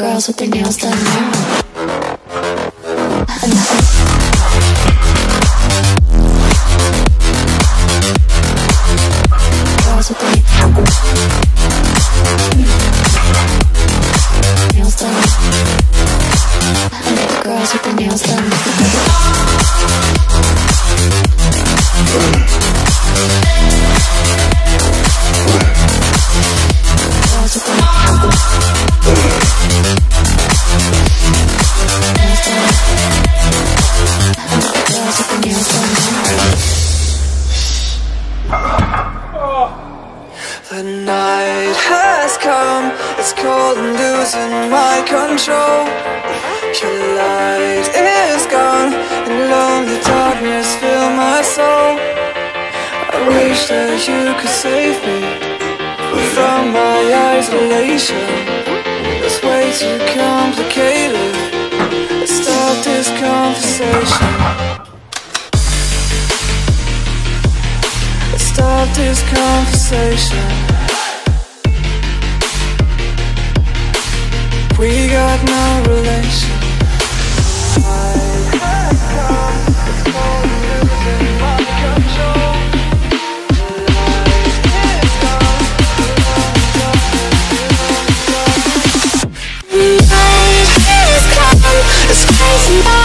Girls with their nails done now. Girls with their nails done. Girls with their nails done. The night has come, it's cold and losing my control. Your light is gone, and lonely darkness fill my soul. I wish that you could save me from my isolation. It's way too complicated. Let's stop this conversation. Stop this conversation. We got no relation. I have come, it's cold and losing my control. The light is gone, the night is come, it's crazy.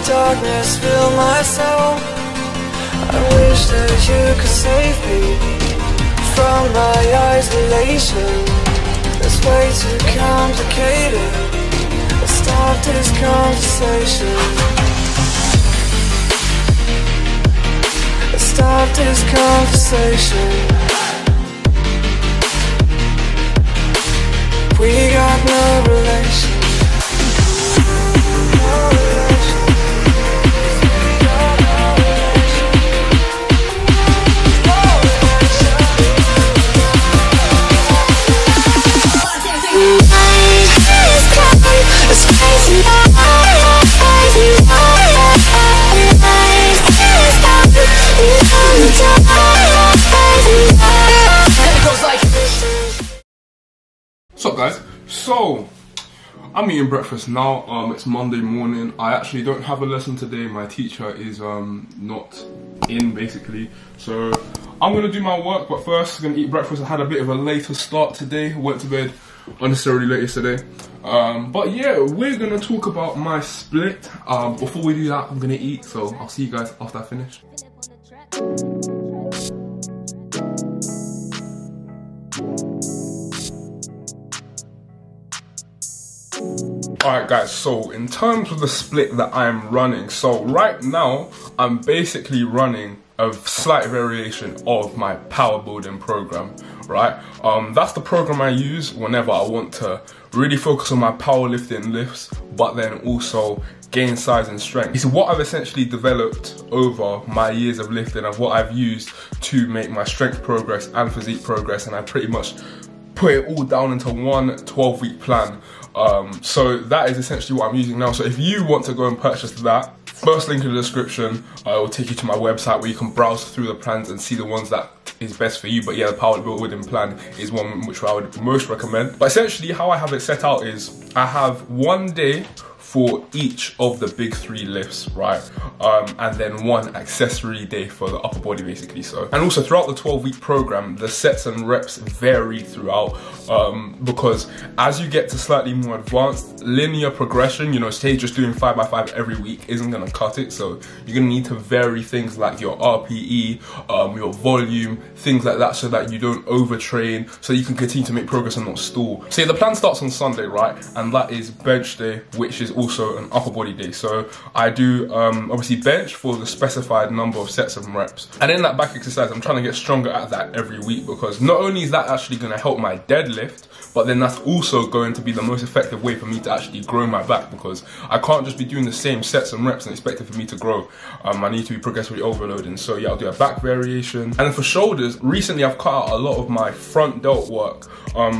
Darkness fill my soul. I wish that you could save me from my isolation. It's way too complicated. Let's stop this conversation. Let's stop this conversation. We got no relation. What's up, guys? So I'm eating breakfast now. It's Monday morning. I actually don't have a lesson today. My teacher is not in, basically, so I'm gonna do my work, but first I'm gonna eat breakfast. I had a bit of a later start today, went to bed unnecessarily late yesterday, but yeah, we're gonna talk about my split. Before we do that, I'm gonna eat, so I'll see you guys after I finish. Alright guys, so in terms of the split that I'm running, so right now I'm basically running a slight variation of my power building program, right? That's the program I use whenever I want to really focus on my powerlifting lifts, but then also gain size and strength. It's what I've essentially developed over my years of lifting and what I've used to make my strength progress and physique progress, and I pretty much put it all down into one 12-week plan. So that is essentially what I'm using now. So if you want to go and purchase that, first link in the description, I will take you to my website where you can browse through the plans and see the ones that is best for you. But yeah, the power building plan is one which I would most recommend. But essentially how I have it set out is I have one day for each of the big 3 lifts, right? And then one accessory day for the upper body basically. So, and also throughout the 12-week program, the sets and reps vary throughout, because as you get to slightly more advanced linear progression, you know, say just doing 5x5 every week isn't gonna cut it. So you're gonna need to vary things like your RPE, your volume, things like that, so that you don't overtrain, so you can continue to make progress and not stall. So yeah, the plan starts on Sunday, right? And that is bench day, which is also an upper body day. So I do obviously bench for the specified number of sets and reps, and in that back exercise I'm trying to get stronger at that every week, because not only is that actually going to help my deadlift, but then that's also going to be the most effective way for me to actually grow my back, because I can't just be doing the same sets and reps and expect it for me to grow. I need to be progressively overloading. So yeah, I'll do a back variation. And then for shoulders, recently I've cut out a lot of my front delt work,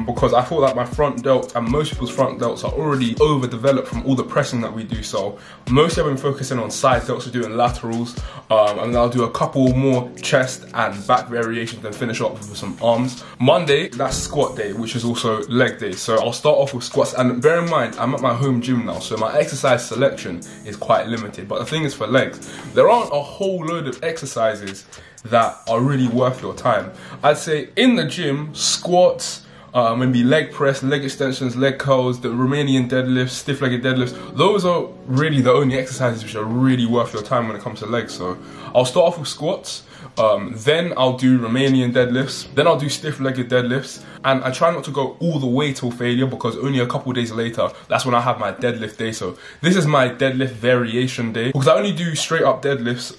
because I thought that my front delt and most people's front delts are already overdeveloped from all the pressing that we do. So mostly I've been focusing on side delts, so doing laterals, and then I'll do a couple more chest and back variations, then finish up with some arms. Monday, that's squat day, which is also leg day. So I'll start off with squats, and bear in mind I'm at my home gym now, so my exercise selection is quite limited. But the thing is, for legs, there aren't a whole load of exercises that are really worth your time. I'd say in the gym, squats, maybe leg press, leg extensions, leg curls, the Romanian deadlifts, stiff-legged deadlifts, those are really the only exercises which are really worth your time when it comes to legs. So I'll start off with squats, then I'll do Romanian deadlifts, then I'll do stiff-legged deadlifts, and I try not to go all the way till failure, because only a couple days later, that's when I have my deadlift day. So this is my deadlift variation day, because I only do straight up deadlifts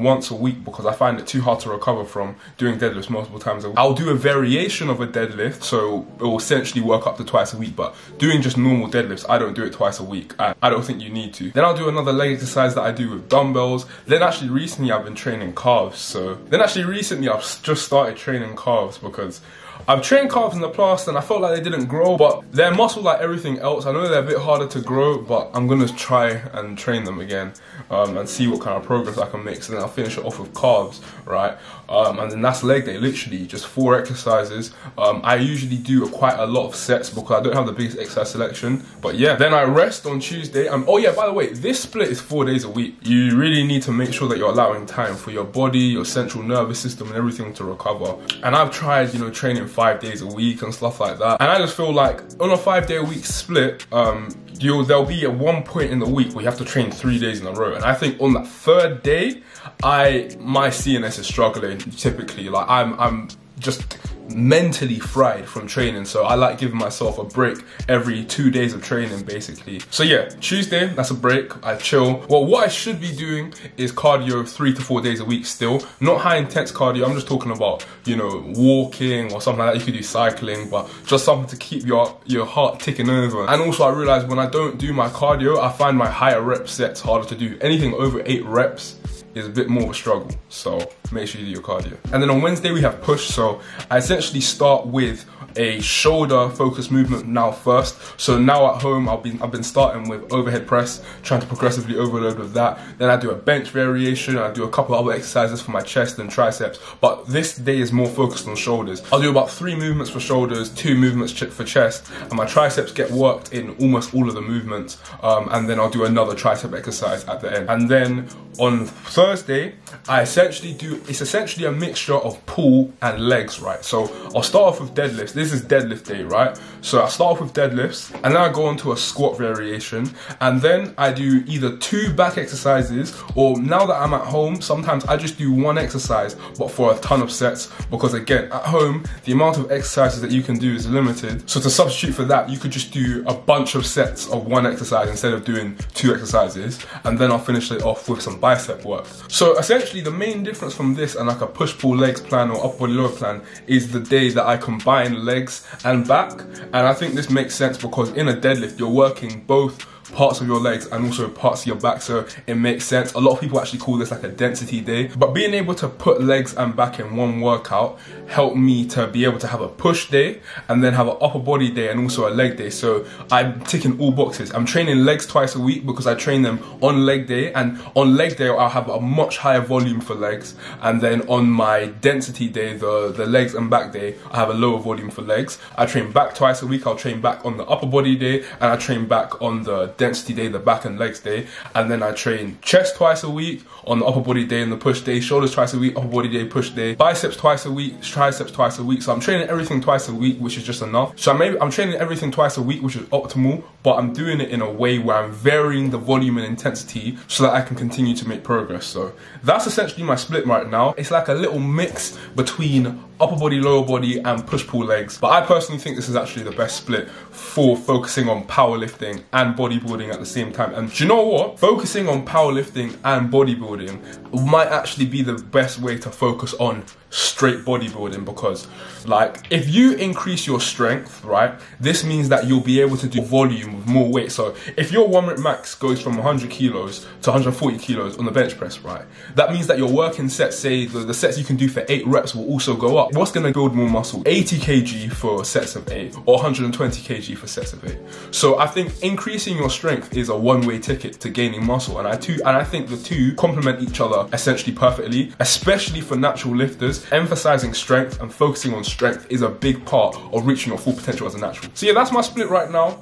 once a week, because I find it too hard to recover from doing deadlifts multiple times a week. I'll do a variation of a deadlift, so it will essentially work up to twice a week, but doing just normal deadlifts, I don't do it twice a week. I don't think you need to. Then I'll do another leg exercise that I do with dumbbells. Then actually recently I've been training calves. I've just started training calves, because I've trained calves in the past and I felt like they didn't grow, but they're muscle like everything else. I know they're a bit harder to grow, but I'm gonna try and train them again, and see what kind of progress I can make. So then I'll finish it off with calves, right? And then that's leg day, literally just 4 exercises. I usually do quite a lot of sets because I don't have the biggest exercise selection, but yeah. Then I rest on Tuesday. Oh yeah, by the way, this split is 4 days a week. You really need to make sure that you're allowing time for your body, your central nervous system and everything to recover. And I've tried, you know, training 5 days a week and stuff like that, and I just feel like on a 5-day-a-week split, there'll be at one point in the week where you have to train 3 days in a row, and I think on that 3rd day, my CNS is struggling typically. Like I'm just mentally fried from training, so I like giving myself a break every 2 days of training basically. So yeah, Tuesday, that's a break, I chill. Well, what I should be doing is cardio 3 to 4 days a week still. Not high intense cardio, I'm just talking about, you know, walking or something like that. You could do cycling, but just something to keep your heart ticking over. And also I realized when I don't do my cardio, I find my higher rep sets harder to do. Anything over 8 reps is a bit more of a struggle, so make sure you do your cardio. And then on Wednesday we have push, so I essentially start with a shoulder focused movement now first. So now at home I've been starting with overhead press, trying to progressively overload with that. Then I do a bench variation, I do a couple other exercises for my chest and triceps, but this day is more focused on shoulders. I'll do about 3 movements for shoulders, 2 movements for chest, and my triceps get worked in almost all of the movements, and then I'll do another tricep exercise at the end. And then on Thursday Thursday, it's essentially a mixture of pull and legs, right? So I'll start off with deadlifts. This is deadlift day, right? So I start off with deadlifts, and then I go on to a squat variation, and then I do either 2 back exercises, or now that I'm at home, sometimes I just do 1 exercise, but for a ton of sets, because again, at home, the amount of exercises that you can do is limited. So to substitute for that, you could just do a bunch of sets of 1 exercise instead of doing 2 exercises, and then I'll finish it off with some bicep work. So essentially the main difference from this and like a push-pull legs plan or upper body lower plan is the day that I combine legs and back. And I think this makes sense because in a deadlift you're working both parts of your legs and also parts of your back, so it makes sense. A lot of people actually call this like a density day, but being able to put legs and back in one workout helped me to be able to have a push day and then have an upper body day and also a leg day. So I'm ticking all boxes. I'm training legs twice a week because I train them on leg day, and on leg day I'll have a much higher volume for legs, and then on my density day, the legs and back day, I have a lower volume for legs. I train back twice a week. I'll train back on the upper body day, and I train back on the density day, the back and legs day, and then I train chest twice a week on the upper body day and the push day, shoulders twice a week, upper body day, push day, biceps twice a week, triceps twice a week. So I'm training everything twice a week, which is just enough. So I'm training everything twice a week, which is optimal, but I'm doing it in a way where I'm varying the volume and intensity so that I can continue to make progress. So that's essentially my split right now. It's like a little mix between upper body, lower body, and push-pull legs. But I personally think this is actually the best split for focusing on powerlifting and bodybuilding at the same time. And do you know what? Focusing on powerlifting and bodybuilding might actually be the best way to focus on straight bodybuilding, because like if you increase your strength, right, this means that you'll be able to do volume with more weight. So if your 1 rep max goes from 100 kilos to 140 kilos on the bench press, right, that means that your working sets, say the sets you can do for 8 reps will also go up. What's going to build more muscle? 80 kg for sets of 8 or 120 kg for sets of 8. So I think increasing your strength is a one-way ticket to gaining muscle, and I think the two complement each other essentially perfectly, especially for natural lifters. Emphasizing strength and focusing on strength is a big part of reaching your full potential as a natural. So yeah, that's my split right now.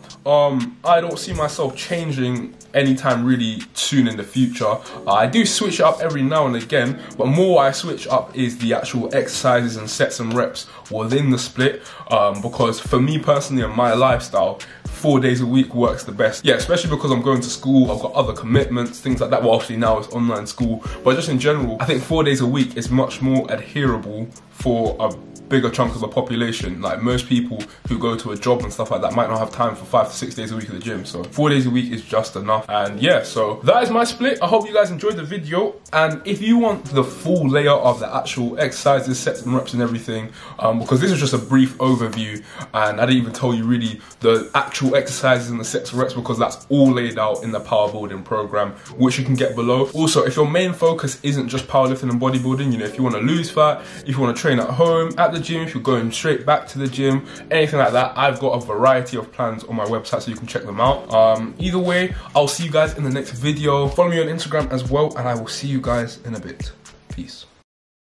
I don't see myself changing anytime really soon in the future. I do switch it up every now and again, but more I switch up is the actual exercises and sets and reps within the split, because for me personally and my lifestyle, 4 days a week works the best. Yeah, especially because I'm going to school, I've got other commitments, things like that. Well, obviously now it's online school, but just in general, I think 4 days a week is much more adherable for a bigger chunk of the population. Like most people who go to a job and stuff like that might not have time for 5 to 6 days a week at the gym. So 4 days a week is just enough. And yeah, so that is my split. I hope you guys enjoyed the video. And if you want the full layer of the actual exercises, sets and reps and everything, because this is just a brief overview and I didn't even tell you really the actual exercises and the sets and reps, because that's all laid out in the power building program, which you can get below. Also, if your main focus isn't just powerlifting and bodybuilding, you know, if you want to lose fat, if you want to train at home, at the gym, if you're going straight back to the gym, anything like that, I've got a variety of plans on my website so you can check them out. Either way, I'll see you guys in the next video. Follow me on Instagram as well, and I will see you guys in a bit. Peace.